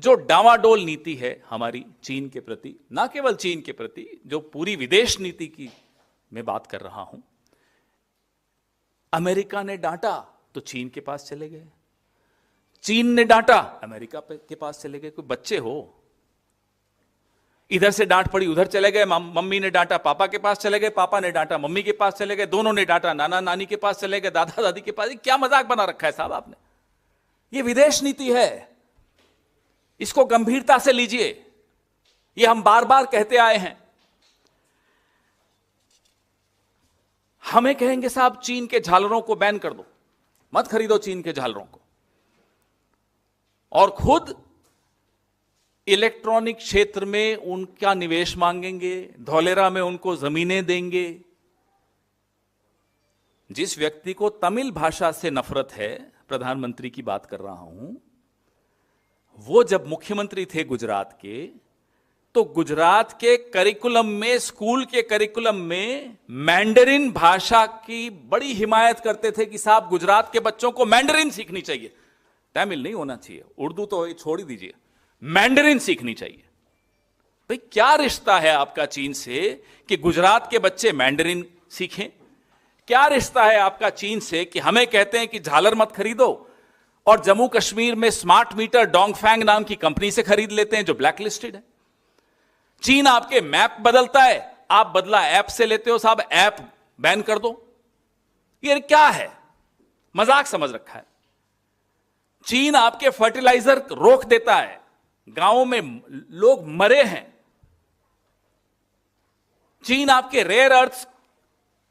जो डावाडोल नीति है हमारी चीन के प्रति, ना केवल चीन के प्रति, जो पूरी विदेश नीति की मैं बात कर रहा हूं। अमेरिका ने डांटा तो चीन के पास चले गए, चीन ने डांटा अमेरिका के पास चले गए। कोई बच्चे हो, इधर से डांट पड़ी उधर चले गए, मम्मी ने डांटा पापा के पास चले गए, पापा ने डांटा मम्मी के पास चले गए, दोनों ने डांटा नाना नानी के पास चले गए, दादा दादी के पास। क्या मजाक बना रखा है साहब आपने? ये विदेश नीति है, इसको गंभीरता से लीजिए। ये हम बार बार कहते आए हैं। हमें कहेंगे साहब चीन के झालरों को बैन कर दो, मत खरीदो चीन के झालरों को, और खुद इलेक्ट्रॉनिक क्षेत्र में उनका निवेश मांगेंगे, धौलेरा में उनको जमीनें देंगे। जिस व्यक्ति को तमिल भाषा से नफरत है, प्रधानमंत्री की बात कर रहा हूं, वो जब मुख्यमंत्री थे गुजरात के, तो गुजरात के करिकुलम में, स्कूल के करिकुलम में मैंडरिन भाषा की बड़ी हिमायत करते थे कि साहब गुजरात के बच्चों को मैंडरिन सीखनी चाहिए। तमिल नहीं होना चाहिए, उर्दू तो छोड़ ही दीजिए, मैंडरिन सीखनी चाहिए। भाई क्या रिश्ता है आपका चीन से कि गुजरात के बच्चे मैंडरिन सीखें? क्या रिश्ता है आपका चीन से कि हमें कहते हैं कि झालर मत खरीदो और जम्मू कश्मीर में स्मार्ट मीटर डोंगफैंग नाम की कंपनी से खरीद लेते हैं जो ब्लैक लिस्टेड है? चीन आपके मैप बदलता है, आप बदला ऐप से लेते हो, साहब ऐप बैन कर दो। ये क्या है? मजाक समझ रखा है। चीन आपके फर्टिलाइजर रोक देता है, गांवों में लोग मरे हैं। चीन आपके रेयर अर्थ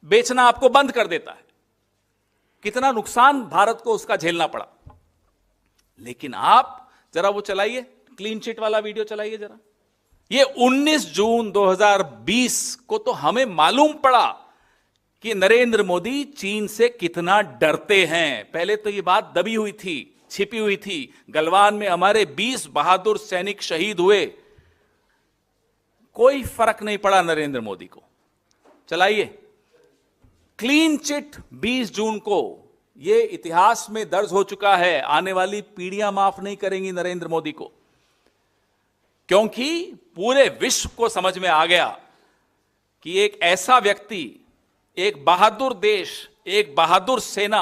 बेचना आपको बंद कर देता है। कितना नुकसान भारत को उसका झेलना पड़ा। लेकिन आप जरा वो चलाइए, क्लीन चिट वाला वीडियो चलाइए जरा। ये 19 जून 2020 को तो हमें मालूम पड़ा कि नरेंद्र मोदी चीन से कितना डरते हैं। पहले तो ये बात दबी हुई थी, छिपी हुई थी। गलवान में हमारे 20 बहादुर सैनिक शहीद हुए, कोई फर्क नहीं पड़ा नरेंद्र मोदी को। चलाइए क्लीन चिट 20 जून को। यह इतिहास में दर्ज हो चुका है, आने वाली पीढ़ियां माफ नहीं करेंगी नरेंद्र मोदी को, क्योंकि पूरे विश्व को समझ में आ गया कि एक ऐसा व्यक्ति, एक बहादुर देश, एक बहादुर सेना,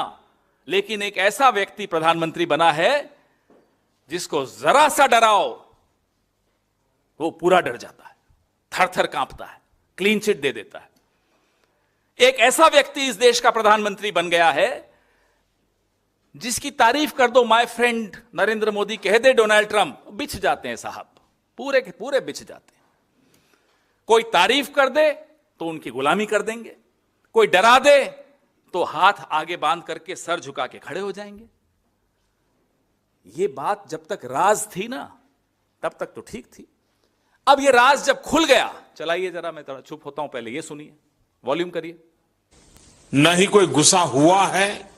लेकिन एक ऐसा व्यक्ति प्रधानमंत्री बना है जिसको जरा सा डराओ वो पूरा डर जाता है, थर थर कांपता है, क्लीन चिट दे देता है। एक ऐसा व्यक्ति इस देश का प्रधानमंत्री बन गया है जिसकी तारीफ कर दो माय फ्रेंड नरेंद्र मोदी, कह दे डोनाल्ड ट्रंप, बिछ जाते हैं साहब, पूरे के पूरे बिछ जाते हैं। कोई तारीफ कर दे तो उनकी गुलामी कर देंगे, कोई डरा दे तो हाथ आगे बांध करके सर झुका के खड़े हो जाएंगे। ये बात जब तक राज थी ना, तब तक तो ठीक थी। अब ये राज जब खुल गया, चलाइए जरा, मैं थोड़ा चुप होता हूं, पहले ये सुनिए, वॉल्यूम करिए। न ही कोई गुस्सा हुआ है,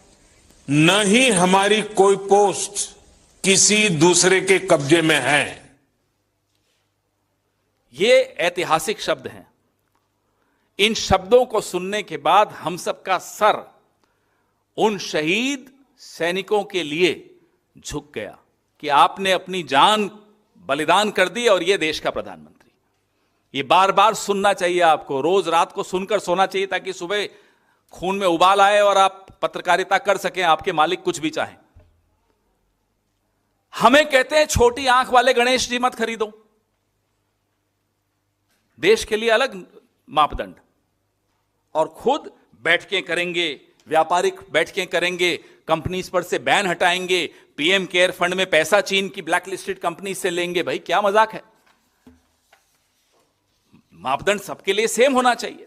न ही हमारी कोई पोस्ट किसी दूसरे के कब्जे में है। ये ऐतिहासिक शब्द हैं। इन शब्दों को सुनने के बाद हम सबका सर उन शहीद सैनिकों के लिए झुक गया कि आपने अपनी जान बलिदान कर दी और ये देश का प्रधानमंत्री। ये बार बार सुनना चाहिए आपको, रोज रात को सुनकर सोना चाहिए ताकि सुबह खून में उबाल आए और आप पत्रकारिता कर सकें, आपके मालिक कुछ भी चाहें। हमें कहते हैं छोटी आंख वाले गणेश जी मत खरीदो, देश के लिए अलग मापदंड, और खुद बैठकें करेंगे, व्यापारिक बैठकें करेंगे, कंपनीज पर से बैन हटाएंगे, पीएम केयर फंड में पैसा चीन की ब्लैक लिस्टेड कंपनी से लेंगे। भाई क्या मजाक है? मापदंड सबके लिए सेम होना चाहिए।